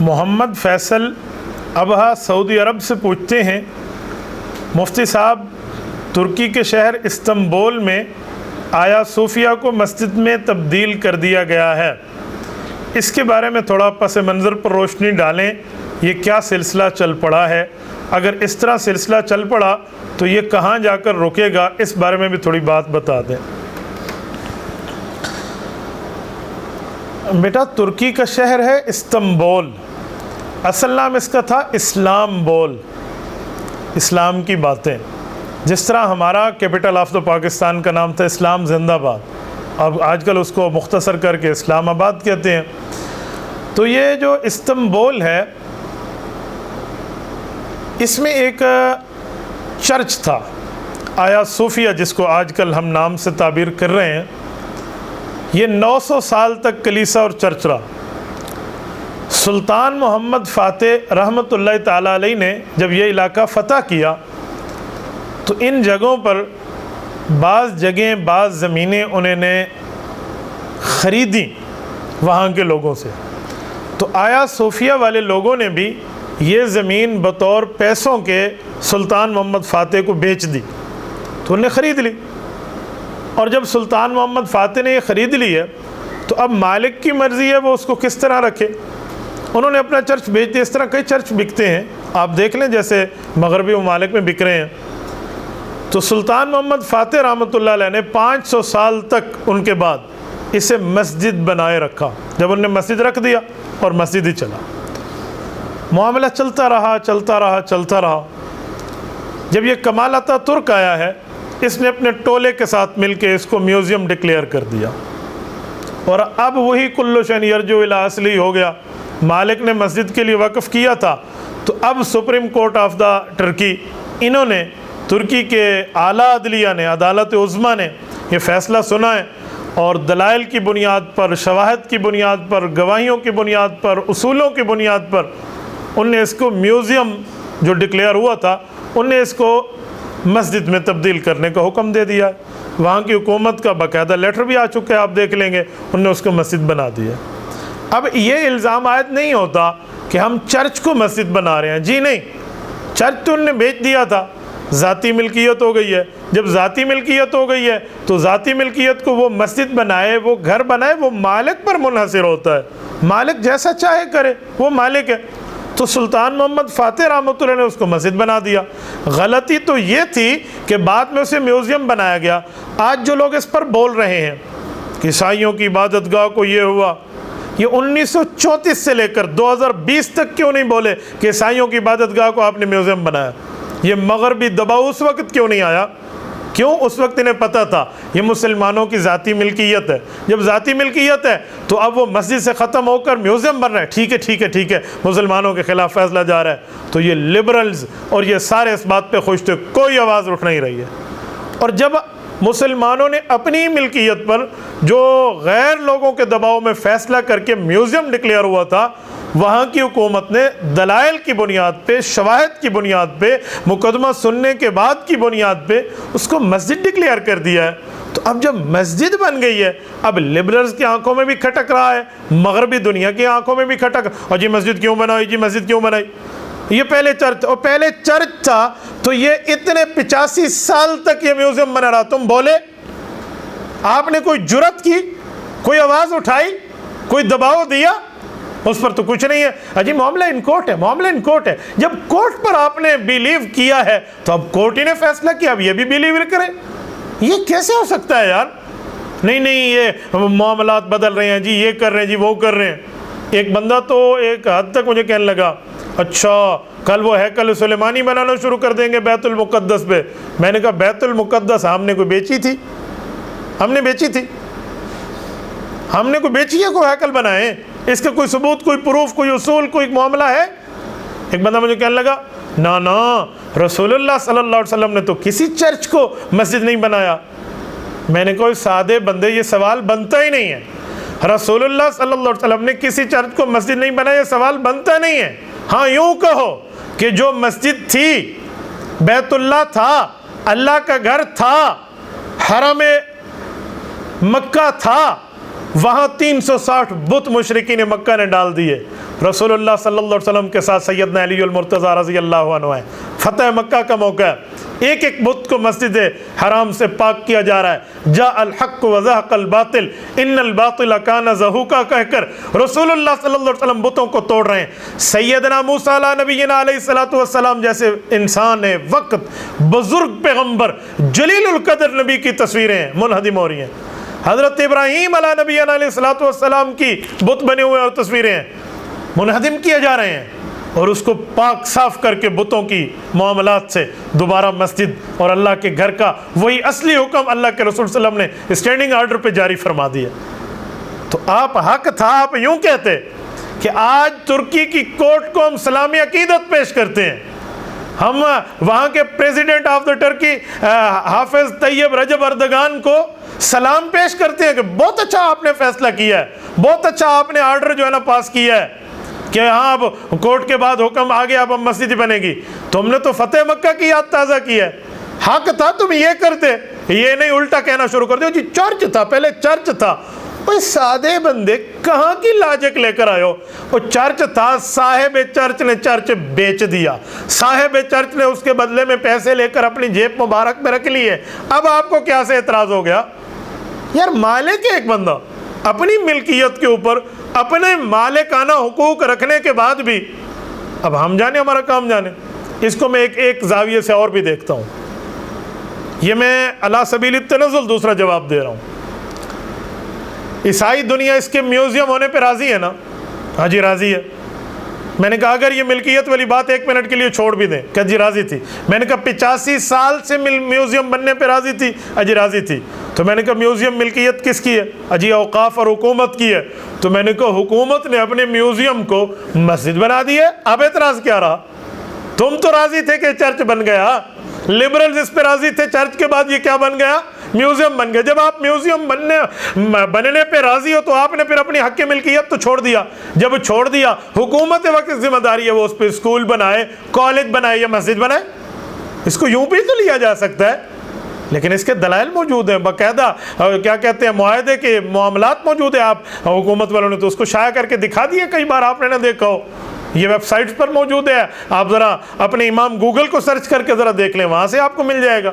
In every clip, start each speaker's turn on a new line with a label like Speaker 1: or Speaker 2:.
Speaker 1: محمد Faisal Abha سعودی عرب سے پوچھتے ہیں، مفتی صاحب ترکی کے شہر استنبول میں آیا صوفیہ کو مسجد میں تبدیل کر دیا گیا ہے، اس کے بارے میں تھوڑا پس منظر پر روشنی ڈالیں، یہ کیا سلسلہ چل پڑا ہے؟ اگر اس طرح سلسلہ چل پڑا تو یہ کہاں جا کر رکے گا، اس بارے میں بھی تھوڑی بات بتا دیں۔ بیٹا ترکی کا شہر ہے استنبول، اصل نام اس کا تھا اسلام بول، اسلام کی باتیں، جس طرح ہمارا کیپٹل آف دا پاکستان کا نام تھا اسلام زندہ باد، اب آج کل اس کو مختصر کر کے اسلام آباد کہتے ہیں۔ تو یہ جو استنبول ہے اس میں ایک چرچ تھا آیا صوفیہ، جس کو آج کل ہم نام سے تعبیر کر رہے ہیں، یہ 900 سال تک کلیسا اور چرچ رہا۔ سلطان محمد فاتح رحمۃ اللہ تعالیٰ علیہ نے جب یہ علاقہ فتح کیا تو ان جگہوں پر بعض جگہیں، بعض زمینیں انہوں نے خریدیں وہاں کے لوگوں سے، تو آیا صوفیہ والے لوگوں نے بھی یہ زمین بطور پیسوں کے سلطان محمد فاتح کو بیچ دی، تو انہوں نے خرید لی، اور جب سلطان محمد فاتح نے یہ خرید لی ہے تو اب مالک کی مرضی ہے وہ اس کو کس طرح رکھے، انہوں نے اپنا چرچ بیچ دیا۔ اس طرح کئی چرچ بکتے ہیں، آپ دیکھ لیں جیسے مغربی ممالک میں بک رہے ہیں۔ تو سلطان محمد فاتح رحمۃ اللہ علیہ نے 500 سال تک ان کے بعد اسے مسجد بنائے رکھا، جب انہوں نے مسجد رکھ دیا اور مسجد ہی چلا، معاملہ چلتا رہا چلتا رہا چلتا رہا۔ جب یہ کمال عطا ترک آیا ہے، اس نے اپنے ٹولے کے ساتھ مل کے اس کو میوزیم ڈکلیئر کر دیا، اور اب وہی کل شین یرجو الی اصلی ہو گیا۔ مالک نے مسجد کے لیے وقف کیا تھا، تو اب supreme court of the tricky, انہوں نے ترکی کے اعلیٰ عدلیہ نے، عدالت عظمیٰ نے یہ فیصلہ سنا ہے، اور دلائل کی بنیاد پر، شواہد کی بنیاد پر، گواہیوں کی بنیاد پر، اصولوں کی بنیاد پر ان نے اس کو میوزیم جو ڈکلیئر ہوا تھا، ان نے اس کو مسجد میں تبدیل کرنے کا حکم دے دیا ہے۔ وہاں کی حکومت کا باقاعدہ لیٹر بھی آ چکا ہے، آپ دیکھ لیں گے، انہوں نے اس کو مسجد بنا دیا۔ اب یہ الزام عائد نہیں ہوتا کہ ہم چرچ کو مسجد بنا رہے ہیں، جی نہیں، چرچ تو انہوں نے بیچ دیا تھا، ذاتی ملکیت ہو گئی ہے۔ جب ذاتی ملکیت ہو گئی ہے تو ذاتی ملکیت کو وہ مسجد بنائے، وہ گھر بنائے، وہ مالک پر منحصر ہوتا ہے، مالک جیسا چاہے کرے، وہ مالک ہے۔ تو سلطان محمد فاتح رحمۃ اللہ نے اس کو مسجد بنا دیا۔ غلطی تو یہ تھی کہ بعد میں اسے میوزیم بنایا گیا۔ آج جو لوگ اس پر بول رہے ہیں کہ عیسائیوں کی عبادت گاہ کو یہ ہوا، یہ 1934 سے لے کر 2020 تک کیوں نہیں بولے کہ عیسائیوں کی عبادت گاہ کو آپ نے میوزیم بنایا؟ یہ مغربی دباؤ اس وقت کیوں نہیں آیا؟ کیوں؟ اس وقت انہیں پتہ تھا یہ مسلمانوں کی ذاتی ملکیت ہے، جب ذاتی ملکیت ہے تو اب وہ مسجد سے ختم ہو کر میوزیم بن رہا ہے، ٹھیک ہے ٹھیک ہے ٹھیک ہے، مسلمانوں کے خلاف فیصلہ جا رہا ہے۔ تو یہ لبرلز اور یہ سارے اس بات پہ خوش تھے، کوئی آواز اٹھ نہیں رہی ہے۔ اور جب مسلمانوں نے اپنی ملکیت پر جو غیر لوگوں کے دباؤ میں فیصلہ کر کے میوزیم ڈکلیئر ہوا تھا، وہاں کی حکومت نے دلائل کی بنیاد پہ، شواہد کی بنیاد پہ، مقدمہ سننے کے بعد کی بنیاد پہ اس کو مسجد ڈکلیئر کر دیا ہے۔ تو اب جب مسجد بن گئی ہے، اب لبرلز کی آنکھوں میں بھی کھٹک رہا ہے، مغربی دنیا کی آنکھوں میں بھی کھٹک، اور جی مسجد کیوں بنائی، جی مسجد کیوں بنائی؟ یہ پہلے چرچ، اور پہلے چرچ تھا تو یہ اتنے 85 سال تک یہ میوزیم بنا رہا، تم بولے؟ آپ نے کوئی جرات کی، کوئی آواز اٹھائی، کوئی دباؤ دیا؟ اس پر تو کچھ نہیں ہے۔ اجی معاملہ ان کورٹ ہے، معاملہ ان کورٹ ہے۔ جب کورٹ پر آپ نے بیلیو کیا ہے تو اب کورٹ ہی نے فیصلہ کیا، اب یہ بھی بیلیو کریں؟ یہ کیسے ہو سکتا ہے یار؟ نہیں نہیں، یہ معاملات بدل رہے ہیں جی، یہ کر رہے ہیں جی، وہ کر رہے ہیں۔ ایک بندہ تو ایک حد تک مجھے کہنے لگا، اچھا کل وہ ہیکل سلیمانی بنانا شروع کر دیں گے بیت المقدس پہ۔ میں نے کہا بیت المقدس ہم نے کوئی بیچی تھی؟ ہم نے بیچی تھی؟ ہم نے کوئی بیچی ہے؟ کوئی ہیکل بنائے؟ اس کا کوئی ثبوت، کوئی پروف، کوئی اصول، کوئی معاملہ ہے؟ ایک بندہ مجھے کہنے لگا، نا رسول اللہ صلی اللہ علیہ وسلم نے تو کسی چرچ کو مسجد نہیں بنایا۔ میں نے کوئی سادے بندے، یہ سوال بنتا ہی نہیں ہے۔ رسول اللہ صلی اللہ علیہ وسلم نے کسی چرچ کو مسجد نہیں بنایا، یہ سوال بنتا نہیں ہے۔ ہاں یوں کہو کہ جو مسجد تھی، بیت اللہ تھا، اللہ کا گھر تھا، حرم مکہ تھا، وہاں 360 بت مشرکین مکہ نے ڈال دیے. رسول اللہ صلی اللہ علیہ وسلم کے ساتھ سیدنا علی المرتضیٰ رضی اللہ عنہ ہیں. فتح مکہ کا موقع ہے, ایک ایک بت کو مسجد حرام سے پاک کیا جا رہا ہے. جاء الحق وزهق الباطل ان الباطل کان زہوقا کہہ کر رسول اللہ صلی اللہ علیہ وسلم بتوں کو توڑ رہے ہیں. سیدنا موسیٰ علیہ نبینا علیہ الصلوۃ والسلام جیسے انسان وقت, بزرگ پیغمبر, جلیل القدر نبی کی تصویریں منہدم ہو رہی ہیں. حضرت ابراہیم علیہ نبینا علیہ الصلوۃ والسلام کی بت بنے ہوئے اور تصویریں ہیں منہدم کیے جا رہے ہیں, اور اس کو پاک صاف کر کے بتوں کی معاملات سے دوبارہ مسجد اور اللہ کے گھر کا وہی اصلی حکم اللہ کے رسول صلی اللہ علیہ وسلم نے اسٹینڈنگ آرڈر پہ جاری فرما دیا. تو آپ حق تھا, آپ یوں کہتے کہ آج ترکی کی کورٹ کو ہم اسلامی عقیدت پیش کرتے ہیں, ہم وہاں کے پریزیڈنٹ آف دا ٹرکی حافظ طیب رجب اردگان کو سلام پیش کرتے ہیں کہ بہت اچھا آپ نے فیصلہ کیا ہے, بہت اچھا آپ نے آرڈر جو ہے نا پاس کیا ہے کہ ہاں اب کورٹ کے بعد حکم آ گیا, اب مسجد بنے گی. تم نے تو فتح مکہ کی یاد تازہ کی ہے. حق تھا تم یہ کرتے, یہ نہیں الٹا کہنا شروع کر دو جی چرچ تھا, پہلے چرچ تھا. وہ سادے بندے کہاں کی لاجک لے کر آئے ہو. وہ چرچ تھا, صاحب چرچ نے چرچ بیچ دیا, صاحب چرچ نے اس کے بدلے میں پیسے لے کر اپنی جیب مبارک میں رکھ لیے. اب آپ کو کیا سے اعتراض ہو گیا یار؟ مالک ہے ایک بندہ, اپنی ملکیت کے اوپر اپنے مالکانہ حقوق رکھنے کے بعد بھی اب ہم جانے ہمارا کام جانے. اس کو میں ایک زاویے سے اور بھی دیکھتا ہوں. یہ میں علی سبیل التنزل دوسرا جواب دے رہا ہوں. عیسائی دنیا اس کے میوزیم ہونے پہ راضی ہے نا؟ ہاں جی راضی ہے. میں نے کہا اگر یہ ملکیت والی بات ایک منٹ کے لیے چھوڑ بھی دیں, کہ جی راضی تھی. میں نے کہا 85 سال سے میوزیم بننے پہ راضی تھی, اجی راضی تھی. تو میں نے کہا میوزیم ملکیت کس کی ہے؟ اجی اوقاف اور حکومت کی ہے. تو میں نے کہا حکومت نے اپنے میوزیم کو مسجد بنا دی ہے, اب اعتراض کیا رہا؟ تم تو راضی تھے کہ چرچ بن گیا, لبرلز اس پہ راضی تھے, چرچ کے بعد یہ کیا بن گیا؟ میوزیم بن گیا. جب آپ میوزیم بننے پہ راضی ہو تو آپ نے پھر اپنی حق کی ملکیت تو چھوڑ دیا. جب چھوڑ دیا, حکومت وقت ذمہ داری ہے وہ اس پہ اسکول بنائے, کالج بنائے یا مسجد بنائے. اس کو یوں بھی تو لیا جا سکتا ہے, لیکن اس کے دلائل موجود ہیں, باقاعدہ کیا کہتے ہیں معاہدے کے معاملات موجود ہیں. آپ حکومت والوں نے تو اس کو شائع کر کے دکھا دیا, کئی بار آپ نے نہ دیکھا ہو, یہ ویب سائٹس پر موجود ہے. آپ ذرا اپنے امام گوگل کو سرچ کر کے ذرا دیکھ لیں, وہاں سے آپ کو مل جائے گا.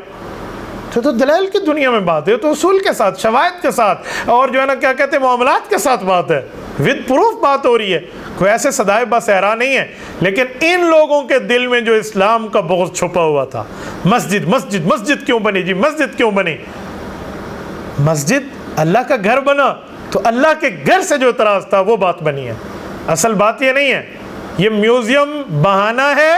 Speaker 1: تو دلائل کی دنیا میں بات ہے, تو اصول کے ساتھ, شواہد کے ساتھ, اور جو ہے نا کیا کہتے ہیں معاملات کے ساتھ بات ہے, ود پروف بات ہو رہی ہے. کوئی ایسے سدائے بصحرا نہیں ہے. لیکن ان لوگوں کے دل میں جو اسلام کا بغض چھپا ہوا تھا, مسجد مسجد مسجد کیوں بنی جی, مسجد کیوں بنی؟ مسجد اللہ کا گھر بنا تو اللہ کے گھر سے جو اعتراض تھا وہ بات بنی ہے. اصل بات یہ نہیں ہے. یہ میوزیم بہانہ ہے,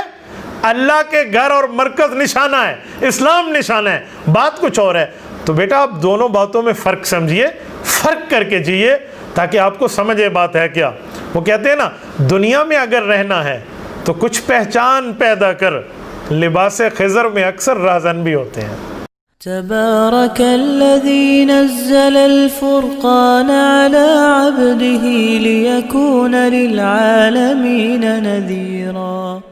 Speaker 1: اللہ کے گھر اور مرکز نشانہ ہے, اسلام نشانہ ہے, بات کچھ اور ہے. تو بیٹا آپ دونوں باتوں میں فرق سمجھیے, فرق کر کے جیے, تاکہ آپ کو سمجھے بات ہے کیا. وہ کہتے ہیں نا دنیا میں اگر رہنا ہے تو کچھ پہچان پیدا کر, لباس خضر میں اکثر راہزن بھی ہوتے ہیں.
Speaker 2: تبارك الذي نزل الفرقان على عبده ليكون للعالمين نذيرا.